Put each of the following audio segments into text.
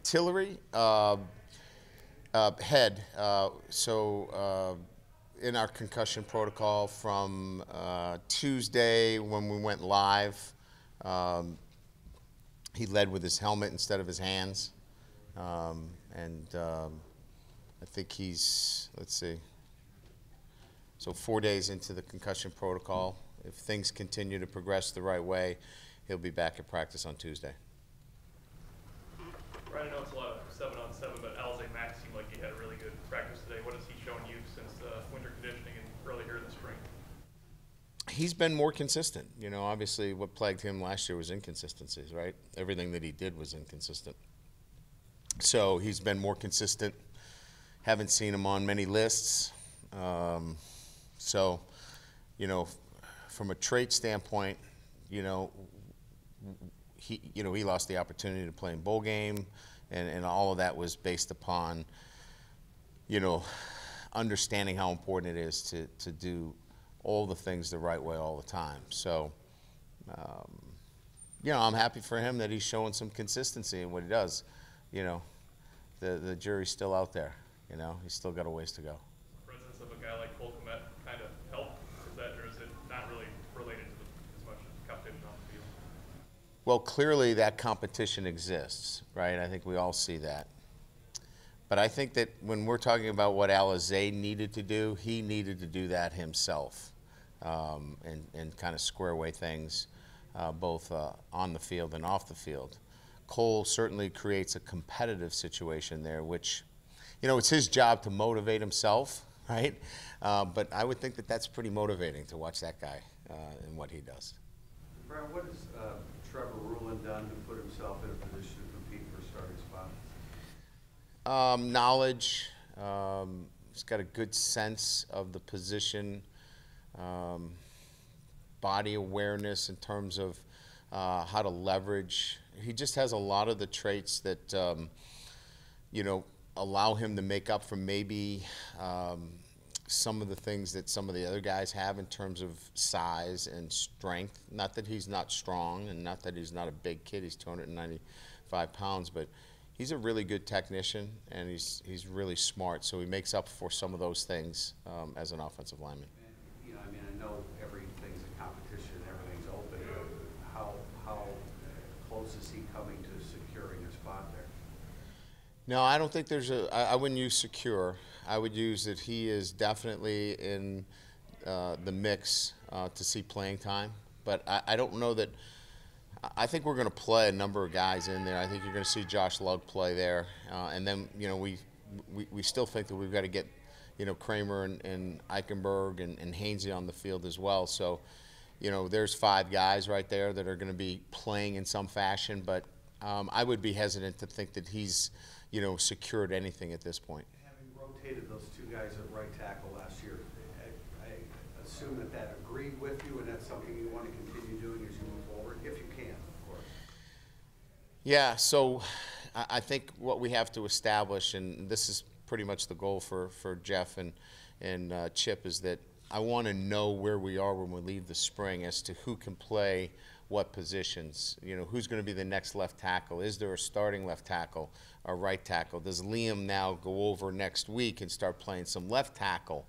Tillery, head. In our concussion protocol from Tuesday when we went live, um, he led with his helmet instead of his hands. I think he's, let's see, so 4 days into the concussion protocol. If things continue to progress the right way, he'll be back at practice on Tuesday. Ryan, I know it's a lot of 7-on-7, but Alize Mack seemed like he had a really good practice today. What has he shown you since winter conditioning and early here in the spring? He's been more consistent. You know, obviously what plagued him last year was inconsistencies, right? Everything that he did was inconsistent. So he's been more consistent. Haven't seen him on many lists. So, you know, from a trait standpoint, you know, he lost the opportunity to play in bowl game, and all of that was based upon, you know, understanding how important it is to do all the things the right way all the time. So, you know, I'm happy for him that he's showing some consistency in what he does. You know, the jury's still out there. You know, he's still got a ways to go. The presence of a guy like Cole Kmet kind of help? Or is it not really related to as much competition on the field? Well, clearly that competition exists, right? I think we all see that. But I think that when we're talking about what Alize needed to do, he needed to do that himself, and kind of square away things, both on the field and off the field. Cole certainly creates a competitive situation there, which, you know, it's his job to motivate himself, right? But I would think that that's pretty motivating to watch that guy and what he does. Brian, what has Trevor Ruland done to put himself in a position to compete for a starting spot? Knowledge. He's got a good sense of the position, body awareness in terms of how to leverage. He just has a lot of the traits that, you know, allow him to make up for maybe some of the things that some of the other guys have in terms of size and strength. Not that he's not strong and not that he's not a big kid. He's 295 pounds, but he's a really good technician and he's really smart. So he makes up for some of those things as an offensive lineman. And, you know, I mean, I know everything's a competition, everything's open. How close is he coming to securing a spot there? No, I don't think I wouldn't use secure. I would use that he is definitely in the mix to see playing time. But I don't know that. I think we're going to play a number of guys in there. I think you're going to see Josh Lugg play there. And then, you know, we still think that we've got to get, you know, Kramer and Eichenberg and Hainsey on the field as well. So, you know, there's 5 guys right there that are going to be playing in some fashion. But I would be hesitant to think that he's, you know, secured anything at this point. Having rotated those 2 guys at right tackle last year, I assume that agreed with you, and that's something you want to continue doing as you move forward, if you can, of course. Yeah, so I think what we have to establish, and this is pretty much the goal for Jeff and Chip, is that I want to know where we are when we leave the spring as to who can play what positions. You know, who's going to be the next left tackle? Is there a starting left tackle or right tackle? Does Liam now go over next week and start playing some left tackle?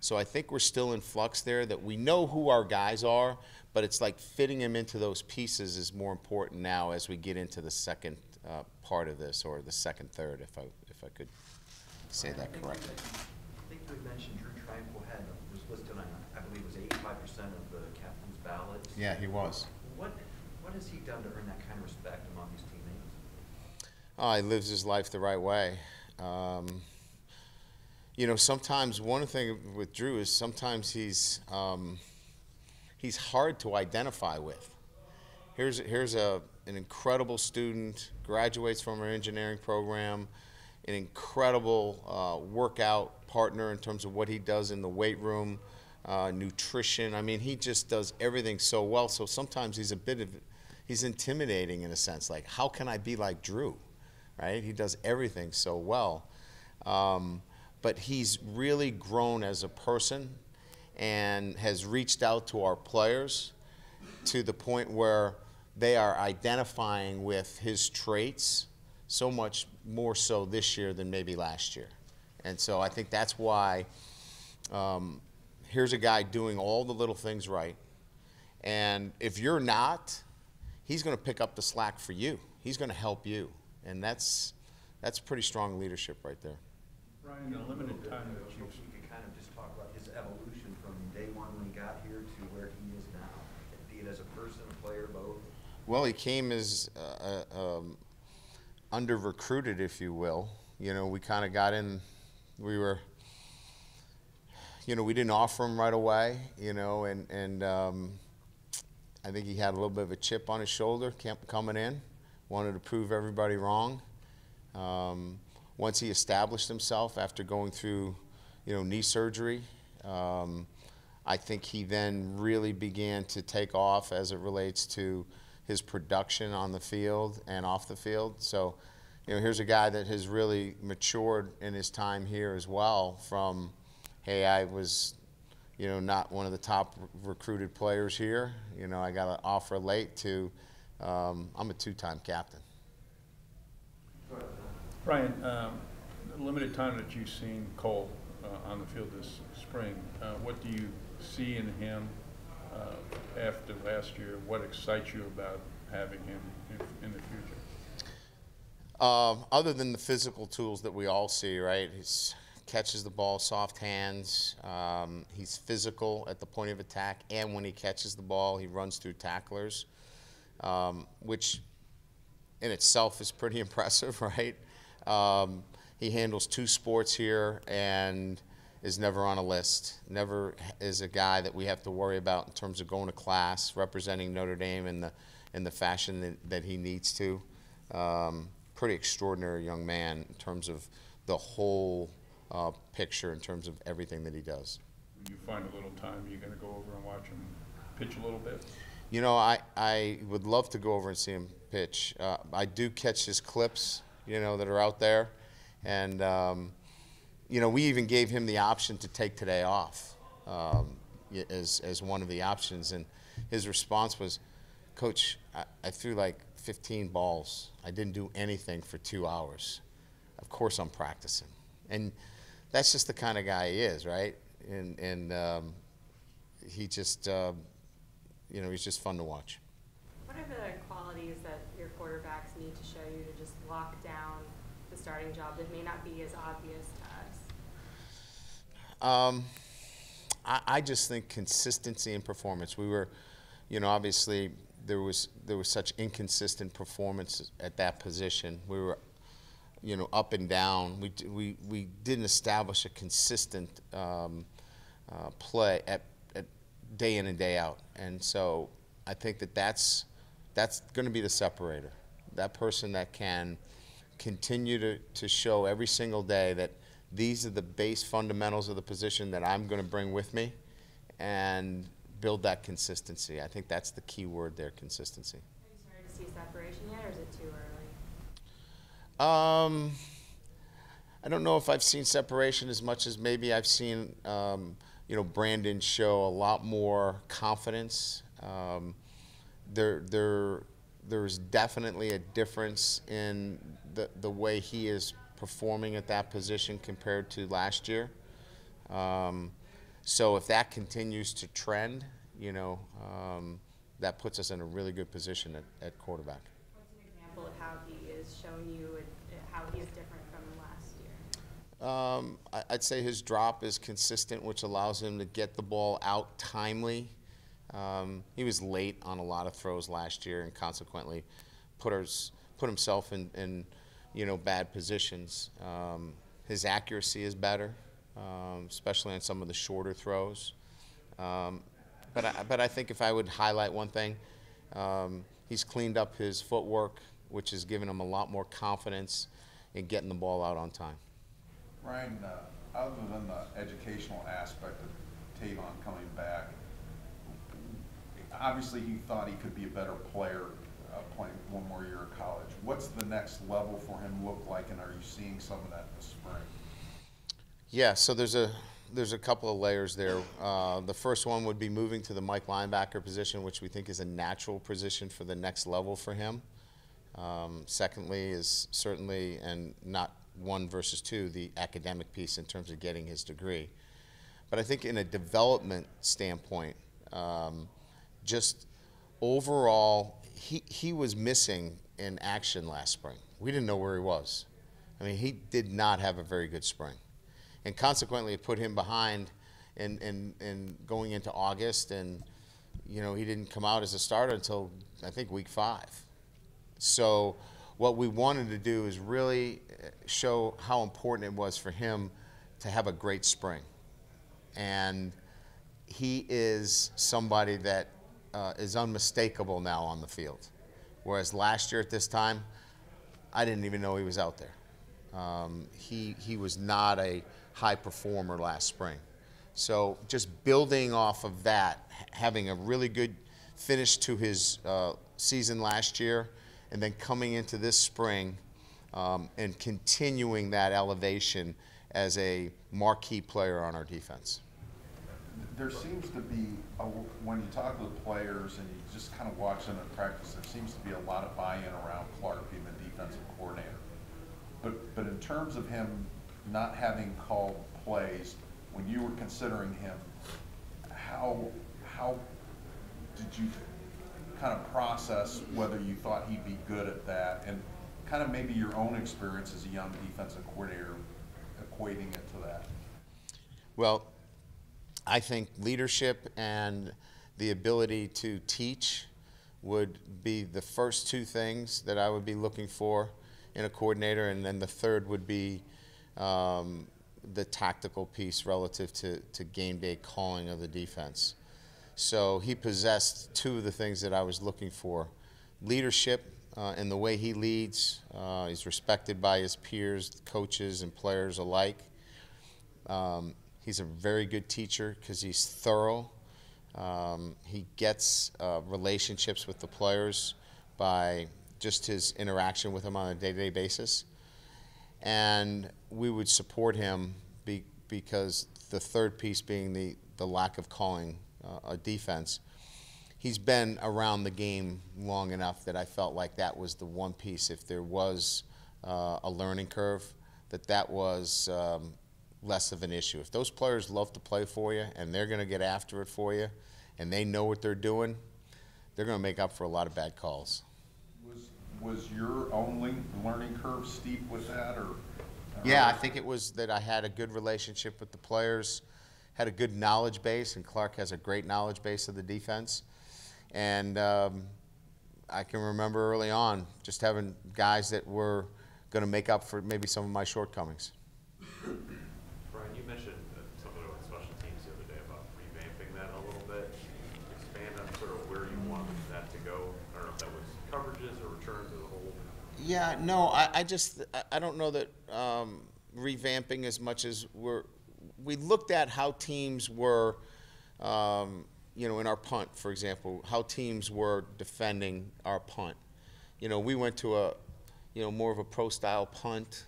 So I think we're still in flux there, that we know who our guys are, but it's like fitting them into those pieces is more important now as we get into the second part of this, or the second third, if I could say that correctly. I think you had mentioned Drew Tranquil was listed on, I believe it was 85% of the captain's ballots. Yeah, he was. What has he done to earn that kind of respect among his teammates? Oh, he lives his life the right way. You know, sometimes one thing with Drew is sometimes he's hard to identify with. Here's an incredible student, graduates from our engineering program, an incredible workout partner in terms of what he does in the weight room, nutrition. I mean, he just does everything so well. So sometimes he's intimidating in a sense. Like, how can I be like Drew, right? He does everything so well. But he's really grown as a person and has reached out to our players to the point where they are identifying with his traits so much more so this year than maybe last year. And so I think that's why here's a guy doing all the little things right. And if you're not, he's going to pick up the slack for you. He's going to help you. And that's pretty strong leadership right there. Ryan, in a limited time that If you you could kind of just talk about his evolution from day one when he got here to where he is now, be it as a person, a player, both. Well, he came as under-recruited, if you will. You know, we kind of got in, we were, you know, we didn't offer him right away, you know, and I think he had a little bit of a chip on his shoulder coming in, wanted to prove everybody wrong. Once he established himself after going through, you know, knee surgery, I think he then really began to take off as it relates to his production on the field and off the field. So, you know, here's a guy that has really matured in his time here as well from, hey, I was, you know, not one of the top recruited players here. You know, I got an offer late to, I'm a two-time captain. Ryan, the limited time that you've seen Cole on the field this spring, what do you see in him after last year? What excites you about having him in the future? Other than the physical tools that we all see, right? He catches the ball, soft hands. He's physical at the point of attack, and when he catches the ball, he runs through tacklers, which in itself is pretty impressive, right? He handles 2 sports here and is never on a list. Never is a guy that we have to worry about in terms of going to class, representing Notre Dame in the fashion that he needs to. Pretty extraordinary young man in terms of the whole picture, in terms of everything that he does. When you find a little time, you're going to go over and watch him pitch a little bit? You know, I would love to go over and see him pitch. I do catch his clips, you know, that are out there. And, you know, we even gave him the option to take today off as one of the options. And his response was, Coach, I threw like 15 balls. I didn't do anything for 2 hours. Of course I'm practicing. And that's just the kind of guy he is, right? And he just, you know, he's just fun to watch. What are the qualities that your quarterbacks need to show you to just lock down the starting job that may not be as obvious to us? I just think consistency in performance. We were, you know, obviously there was such inconsistent performance at that position. We were, you know, up and down. We didn't establish a consistent play at day in and day out. And so I think that's going to be the separator. That person that can continue to show every single day that these are the base fundamentals of the position that I'm going to bring with me and build that consistency. I think that's the key word there, consistency. Have you started to see separation yet, or is it too early? I don't know if I've seen separation as much as maybe I've seen, you know, Brandon show a lot more confidence. There's definitely a difference in the way he is performing at that position compared to last year. So if that continues to trend, you know, that puts us in a really good position at quarterback. What's an example of how he is showing you how he is different from last year? I'd say his drop is consistent, which allows him to get the ball out timely. He was late on a lot of throws last year, and consequently put himself in you know, bad positions. His accuracy is better, especially on some of the shorter throws. But I think if I would highlight one thing, he's cleaned up his footwork, which has given him a lot more confidence in getting the ball out on time. Ryan, other than the educational aspect of Tavon coming back, obviously he thought he could be a better player playing one more year of college. What's the next level for him look like, and are you seeing some of that this spring? Yeah, so there's a couple of layers there. The first one would be moving to the Mike linebacker position, which we think is a natural position for the next level for him. Secondly is certainly, and not one versus two, the academic piece in terms of getting his degree. But I think in a development standpoint, just overall, he was missing in action last spring. We didn't know where he was. I mean, he did not have a very good spring. And consequently, it put him behind in going into August, and, you know, he didn't come out as a starter until, I think, week 5. So what we wanted to do is really show how important it was for him to have a great spring. And he is somebody that is unmistakable now on the field. Whereas last year at this time, I didn't even know he was out there. He was not a high performer last spring. So just building off of that, having a really good finish to his season last year, and then coming into this spring and continuing that elevation as a marquee player on our defense. There seems to be, when you talk to the players and you just kind of watch them in practice, there seems to be a lot of buy-in around Clark being the defensive coordinator. But in terms of him not having called plays, when you were considering him, how did you kind of process whether you thought he'd be good at that, and kind of maybe your own experience as a young defensive coordinator equating it to that? Well, I think leadership and the ability to teach would be the first two things that I would be looking for in a coordinator, and then the third would be the tactical piece relative to game day calling of the defense. So he possessed two of the things that I was looking for. Leadership in the way he leads. He's respected by his peers, coaches, and players alike. He's a very good teacher because he's thorough. He gets relationships with the players by just his interaction with them on a day-to-day basis. And we would support him because the third piece being the lack of calling a defense. He's been around the game long enough that I felt like that was the one piece, if there was a learning curve, that was less of an issue. If those players love to play for you and they're going to get after it for you and they know what they're doing, they're going to make up for a lot of bad calls. Was your own learning curve steep with that, or? Yeah, I think it was that I had a good relationship with the players, had a good knowledge base, and Clark has a great knowledge base of the defense. And I can remember early on just having guys that were going to make up for maybe some of my shortcomings. Brian, you mentioned something about special teams the other day about revamping that a little bit. Expand on sort of where you want that to go. I don't know if that was coverages or returns as a whole. Yeah, no, I don't know that revamping as much as we looked at how teams were, you know, in our punt, for example, how teams were defending our punt. You know, we went to a, you know, more of a pro-style punt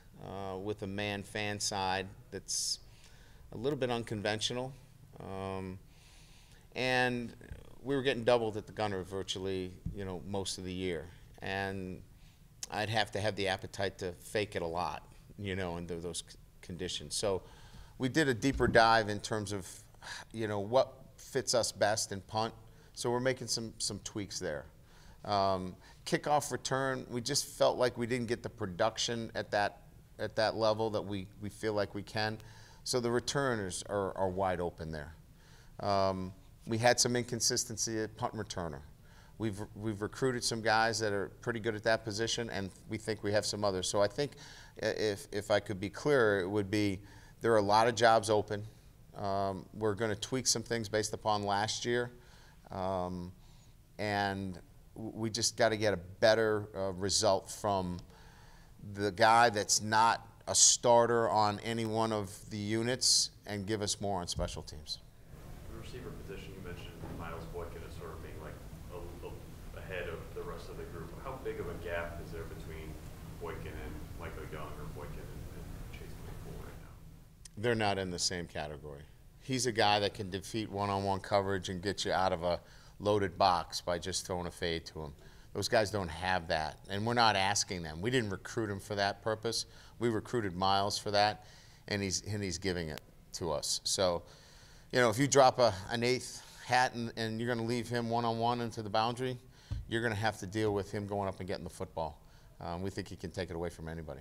with a man-fan side that's a little bit unconventional. And we were getting doubled at the gunner virtually, you know, most of the year. And I'd have to have the appetite to fake it a lot, you know, under those conditions. So we did a deeper dive in terms of, you know, what fits us best in punt. So we're making some tweaks there. Kickoff return, we just felt like we didn't get the production at that level that we feel like we can. So the returners are wide open there. We had some inconsistency at punt returner. We've recruited some guys that are pretty good at that position, and we think we have some others. So I think if I could be clearer, it would be there are a lot of jobs open. We're going to tweak some things based upon last year, and we just got to get a better result from the guy that's not a starter on any one of the units and give us more on special teams. The receiver position, you mentioned Miles Boykin as sort of being like ahead of the rest of the group. How big of a gap is there between Boykin and Michael Young, or Boykin and Chase Claypool right now? They're not in the same category. He's a guy that can defeat one-on-one coverage and get you out of a loaded box by just throwing a fade to him. Those guys don't have that, and we're not asking them. We didn't recruit him for that purpose. We recruited Miles for that, and he's giving it to us. So, you know, if you drop an eighth hat and you're going to leave him one-on-one into the boundary, you're going to have to deal with him going up and getting the football. We think he can take it away from anybody.